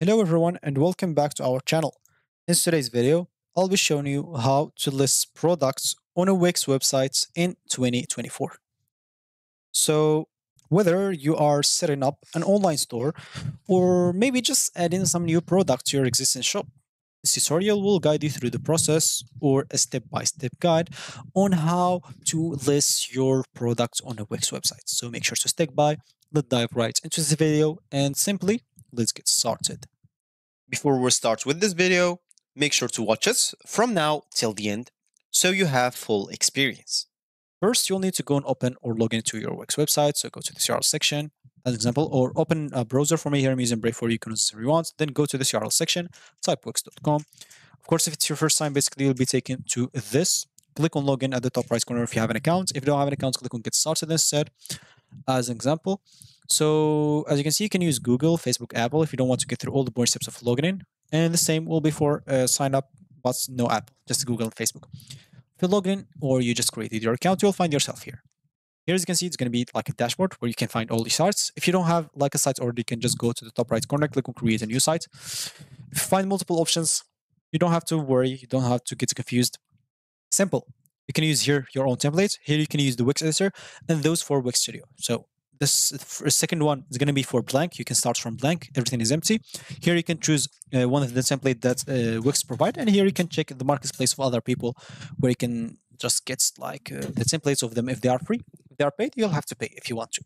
Hello everyone and welcome back to our channel. In today's video, I'll be showing you how to list products on a Wix website in 2024. So whether you are setting up an online store or maybe just adding some new product to your existing shop, this tutorial will guide you through the process or a step-by-step guide on how to list your products on a Wix website. So make sure to stick by, let's dive right into this video and simply let's get started. Before we start with this video, make sure to watch it from now till the end so you have full experience. First, you'll need to go and open or log into your Wix website. So go to the CRL section, as an example, or open a browser for me. Here I'm using Brave for you can use whatever you want. Then go to the CRL section, type wix.com. Of course, if it's your first time, basically you'll be taken to this. Click on login at the top right corner if you have an account. If you don't have an account, click on get started instead, as an example. So as you can see, you can use Google, Facebook, Apple if you don't want to get through all the boring steps of logging in. And the same will be for sign up, but no Apple, just Google and Facebook. If you log in or you just created your account, you'll find yourself here. Here, as you can see, it's going to be like a dashboard where you can find all the sites. If you don't have like a site already, you can just go to the top right corner, click on create a new site. If you find multiple options, you don't have to worry. You don't have to get confused. Simple. You can use here your own template. Here you can use the Wix editor and those for Wix Studio. So this second one is going to be for blank. You can start from blank. Everything is empty. Here you can choose one of the template that Wix provide, and here you can check the marketplace of other people, where you can just get like the templates of them if they are free. If they are paid, you'll have to pay if you want to.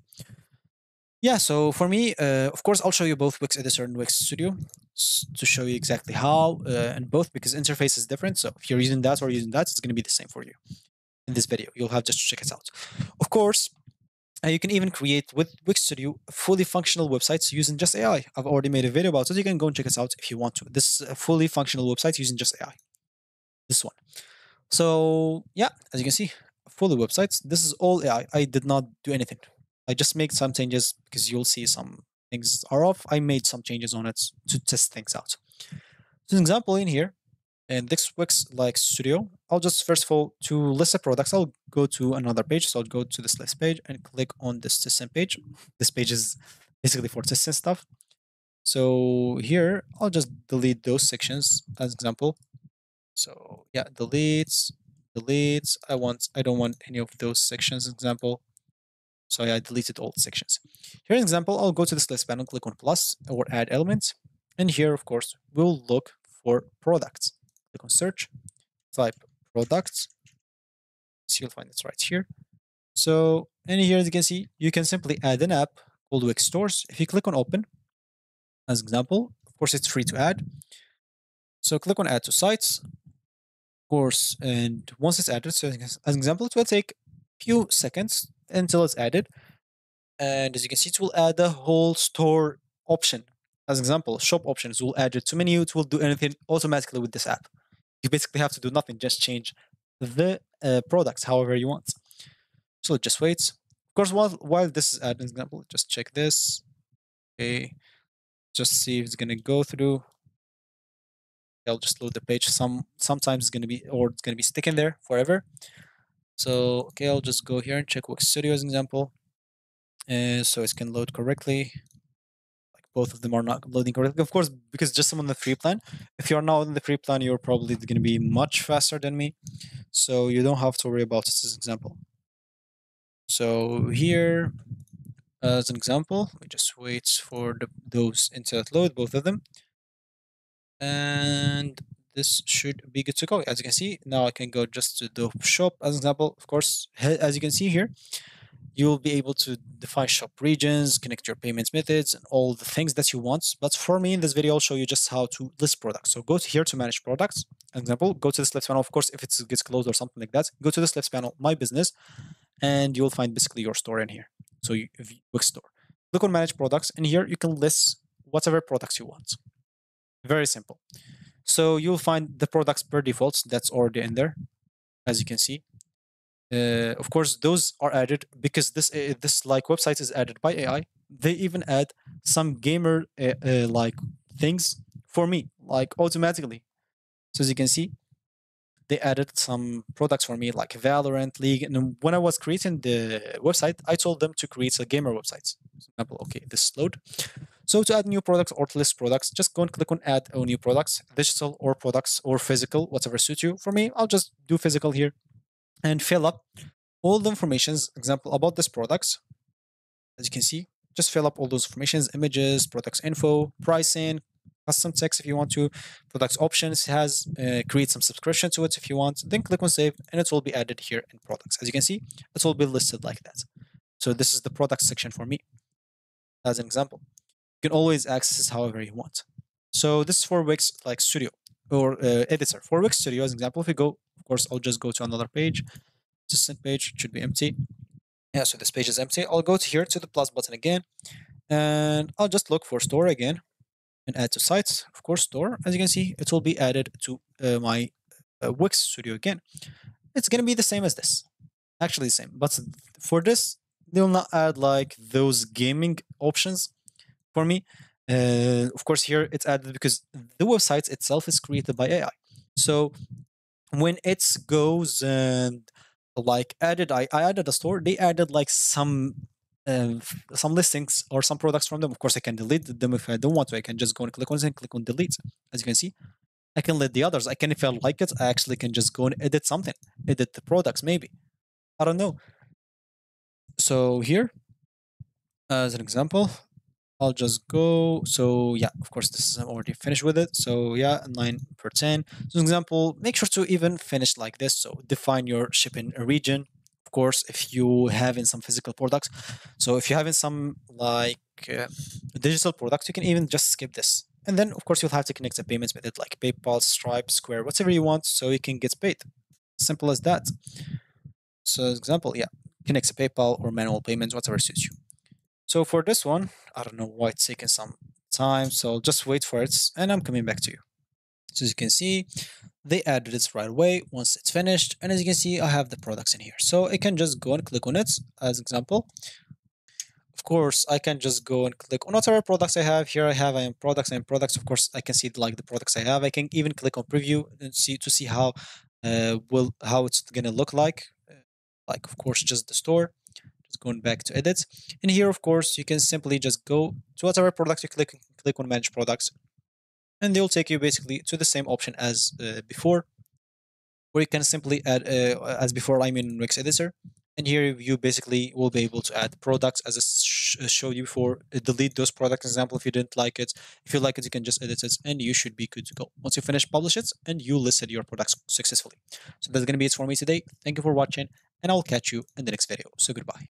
Yeah, so for me, of course, I'll show you both Wix Editor and Wix Studio to show you exactly how and both, because interface is different. So if you're using that or using that, it's going to be the same for you in this video. You'll have just to check it out. Of course, you can even create with Wix Studio fully functional websites using just AI. I've already made a video about it. You can go and check it out if you want to. This is a fully functional website using just AI. This one. So yeah, as you can see, fully websites. This is all AI. I did not do anything. I just made some changes because you'll see some things are off. I made some changes on it to test things out. So an example in here, in this Wix like Studio, I'll just first of all, to list the products, I'll go to another page. So I'll go to this list page and click on this testing page. This page is basically for testing stuff. So here, I'll just delete those sections as example. So yeah, deletes. I don't want any of those sections example. So yeah, I deleted all the sections. Here an example, I'll go to this list panel, click on plus or add elements. And here, of course, we'll look for products. Click on search, type products. So you'll find it's right here. So, and here as you can see, you can simply add an app called Wix Stores. If you click on open, as example, of course, it's free to add. So click on add to sites, of course, and once it's added, so as an example, it will take a few seconds until it's added. And as you can see, it will add the whole store option. As an example, shop options will add it to menu. It will do anything automatically with this app. You basically have to do nothing, just change the products however you want. So just wait. Of course, while this is adding, example, just check this. Okay, just see if it's gonna go through. I'll just load the page. Sometimes it's gonna be it's gonna be sticking there forever. So okay, I'll just go here and check Wix Studio as an example, and so it can load correctly. Like both of them are not loading correctly, of course, because just I'm on the free plan. If you're not on the free plan, you're probably gonna be much faster than me, so you don't have to worry about this as an example. So here, as an example, we just wait for those internet load, both of them. And this should be good to go. As you can see, now I can go just to the shop as an example. Of course, as you can see here, you'll be able to define shop regions, connect your payments methods, and all the things that you want. But for me in this video, I'll show you just how to list products. So go to here to manage products. As example, go to this list panel. Of course, if it gets closed or something like that, go to this list panel, my business, and you'll find basically your store in here. So Wix store. Click on manage products, and here you can list whatever products you want. Very simple. So you'll find the products per default that's already in there, as you can see. Of course, those are added because this like website is added by AI. They even add some gamer like things for me, like automatically. So as you can see, they added some products for me like Valorant, League. And when I was creating the website, I told them to create a gamer website. For example, okay, this load. So to add new products or to list products, just go and click on add new products, digital or products or physical, whatever suits you. For me, I'll just do physical here and fill up all the informations, example, about this products. As you can see, just fill up all those informations, images, products info, pricing, custom text if you want to, products options has, create some subscription to it if you want, then click on save and it will be added here in products. As you can see, it will be listed like that. So this is the product section for me as an example. You can always access however you want. So this is for Wix like Studio or editor. For Wix Studio as an example, if we go, of course, I'll just go to another page. Assistant page should be empty. Yeah, so this page is empty. I'll go to here to the plus button again, and I'll just look for store again and add to sites. Of course, store. As you can see, it will be added to my Wix Studio again. It's going to be the same as this. Actually the same. But for this, they'll not add like those gaming options for me. Of course, here it's added because the website itself is created by AI. So when it goes and like added, I added a store, they added like some listings or some products from them. Of course, I can delete them if I don't want to. I can just go and click on it and click on delete. As you can see, I can let the others. I can, if I like it, I actually can just go and edit something, edit the products maybe. I don't know. So here, as an example, I'll just go. So yeah, of course, this is I'm already finished with it. So yeah, 9/10. So example, make sure to even finish like this. So define your shipping region. Of course, if you having some physical products. So if you're having some like digital products, you can even just skip this. And then of course you'll have to connect the payments method like PayPal, Stripe, Square, whatever you want, so you can get paid. Simple as that. So example, yeah, connect to PayPal or manual payments, whatever suits you. So for this one, I don't know why it's taking some time, so just wait for it, and I'm coming back to you. So as you can see, they added it right away once it's finished, and as you can see, I have the products in here. So I can just go and click on it as example. Of course, I can just go and click on whatever products I have. Here I have I am products. Of course, I can see like the products I have. I can even click on preview and see how how it's gonna look like. Like of course, just the store. Just going back to edit, and here of course you can simply just go to whatever products you click on manage products, and they'll take you basically to the same option as before, where you can simply add as before. I'm in Wix editor. And here you basically will be able to add products as I showed you before. Delete those products, example, if you didn't like it. If you like it, you can just edit it and you should be good to go. Once you finish, publish it and you listed your products successfully. So that's going to be it for me today. Thank you for watching and I'll catch you in the next video. So goodbye.